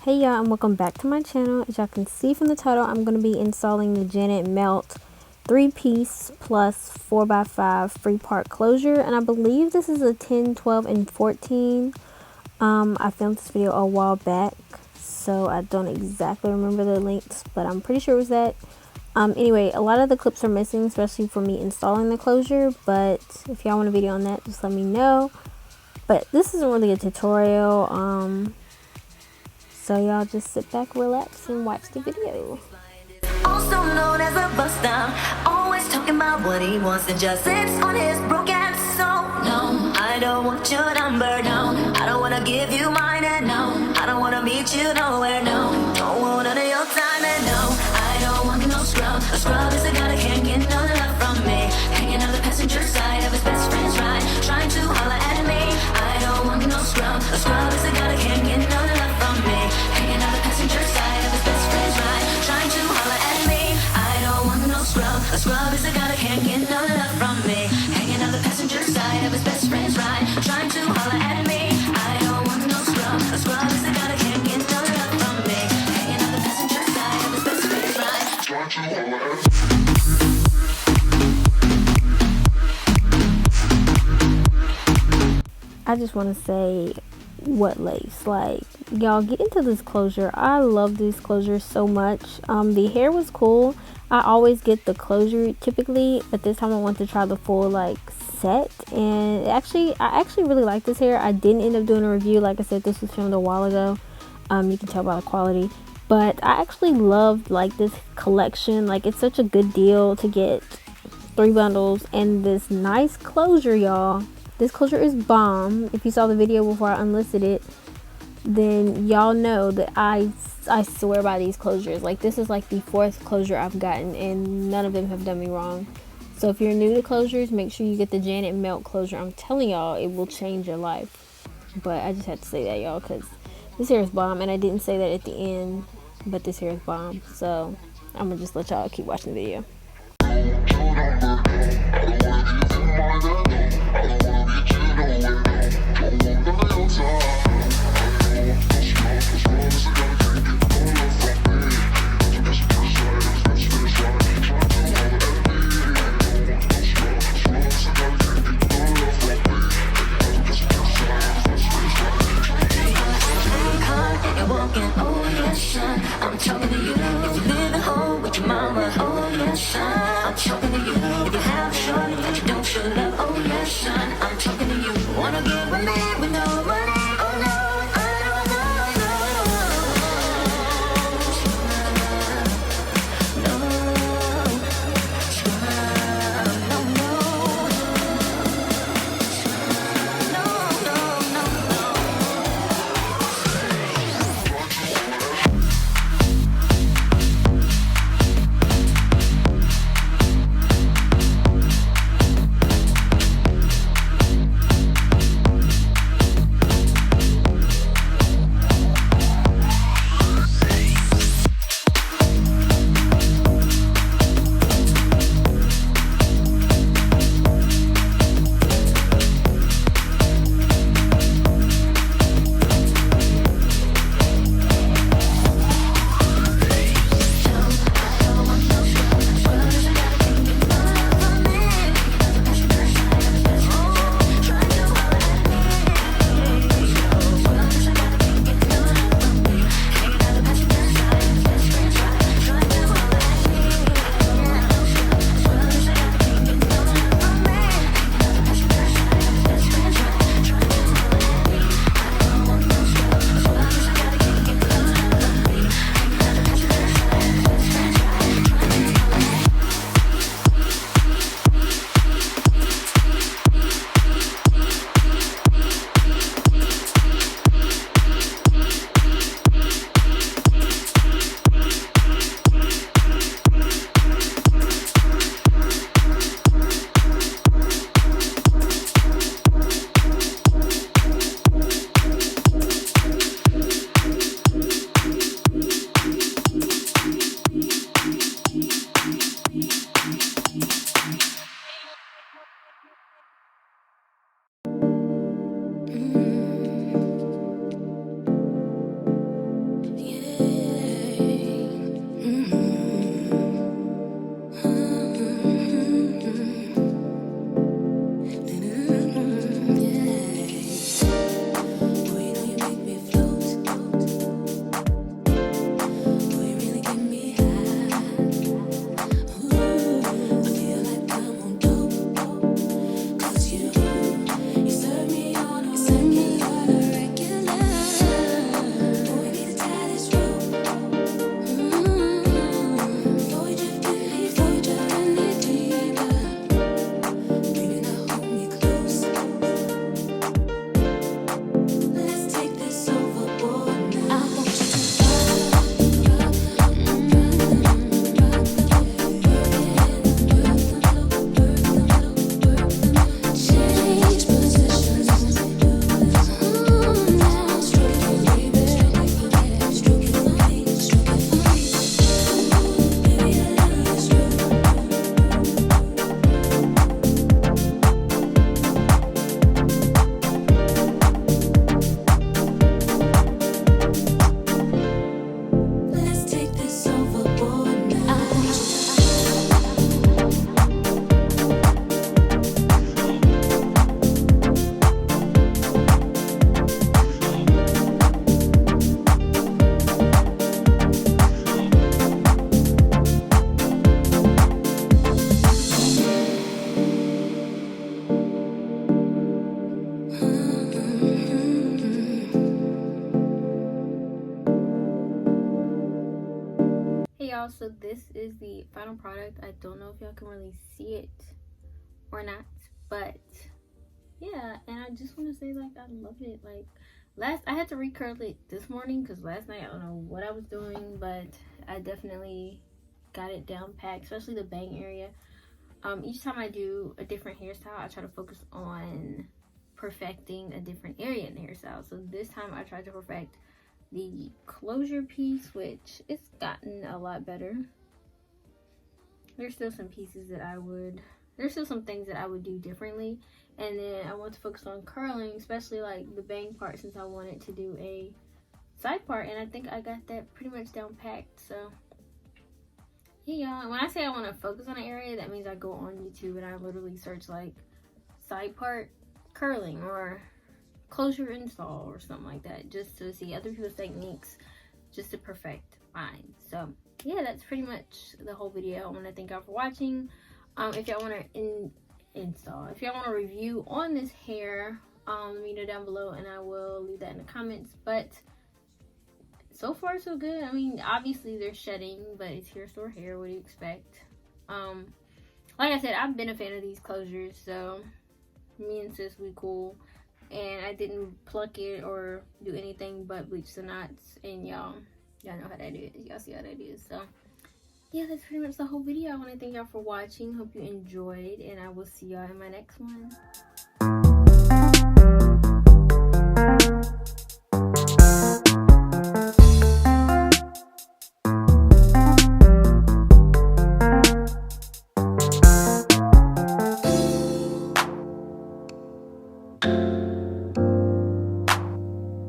Hey y'all, and welcome back to my channel. As y'all can see from the title, I'm going to be installing the Janet Melt 3-piece plus 4x5 free part closure, and I believe this is a 10, 12, and 14. I filmed this video a while back, so I don't exactly remember the lengths, but I'm pretty sure it was that. Anyway, a lot of the clips are missing, especially for me installing the closure, but if y'all want a video on that, just let me know. But this isn't really a tutorial, so y'all just sit back, relax, and watch the video. Also known as a buster, always talking about what he wants and just sits on his broken soul. No, I don't want your number, no. I don't wanna give you mine, and no, I don't wanna meet you nowhere, no. Don't want none of your time, and no, I don't want no scrub. A scrub is a guy that can't get no love from me. Hanging on the passenger side of his best friend's ride, trying to holler at me. I don't want no scrub. A scrub is a guy that can't get no love from me. Hanging on the passenger side of his best friend's ride, trying to holler at me. I don't want no scrub. A scrub is a guy that can't get no love from me. Hanging on the passenger side of his best friend's ride, trying to holler at me. I don't want no scrub. A scrub is a guy that can't get no love from me. Hanging on the passenger side of his best friend's ride, trying to holler at me. I just want to say, what lace, like, y'all get into this closure. I love this closure so much. The hair was cool. I always get the closure typically, but this time I want to try the full like set, and I actually really like this hair. I didn't end up doing a review. Like I said, this was filmed a while ago. You can tell by the quality, but I actually loved like this collection. Like, it's such a good deal to get 3 bundles and this nice closure, y'all. This closure is bomb. If you saw the video before I unlisted it, then y'all know that I swear by these closures. Like, this is like the 4th closure I've gotten, and none of them have done me wrong. So if you're new to closures, make sure you get the Janet Melt closure. I'm telling y'all, it will change your life. But I just had to say that, y'all, because this hair is bomb, and I didn't say that at the end, but this hair is bomb. So I'm gonna just let y'all keep watching the video. I'm talking to you. If you live at home with your mama, oh yes, son. I'm talking to you. If you have a shorty that you don't show love, oh yes, son. I'm talking to you. Wanna get with me with no money? Oh no, y'all, so this is the final product. I don't know if y'all can really see it or not, but yeah. And I just want to say, like, I love it. Like, I had to recurl it this morning because last night I don't know what I was doing, but I definitely got it down packed, especially the bang area. Each time I do a different hairstyle, I try to focus on perfecting a different area in the hairstyle. So this time I tried to perfect the closure piece, which it's gotten a lot better. There's still some pieces that there's still some things that I would do differently. And then I want to focus on curling, especially like the bang part, since I wanted to do a side part. And I think I got that pretty much down packed. So yeah, y'all. When I say I want to focus on an area, that means I go on YouTube and I literally search like side part curling or closure install or something like that, just to see other people's techniques, just to perfect mine. So yeah, that's pretty much the whole video. I want to thank y'all for watching. If y'all want to if y'all want a review on this hair, let me know down below and I will leave that in the comments. But so far so good. I mean, obviously they're shedding, but it's hair store hair. What do you expect? Like I said, I've been a fan of these closures, so me and sis, we cool. And I didn't pluck it or do anything but bleach the knots. And y'all know how that is. Y'all see how that is. So yeah, that's pretty much the whole video. I want to thank y'all for watching. Hope you enjoyed, and I will see y'all in my next one.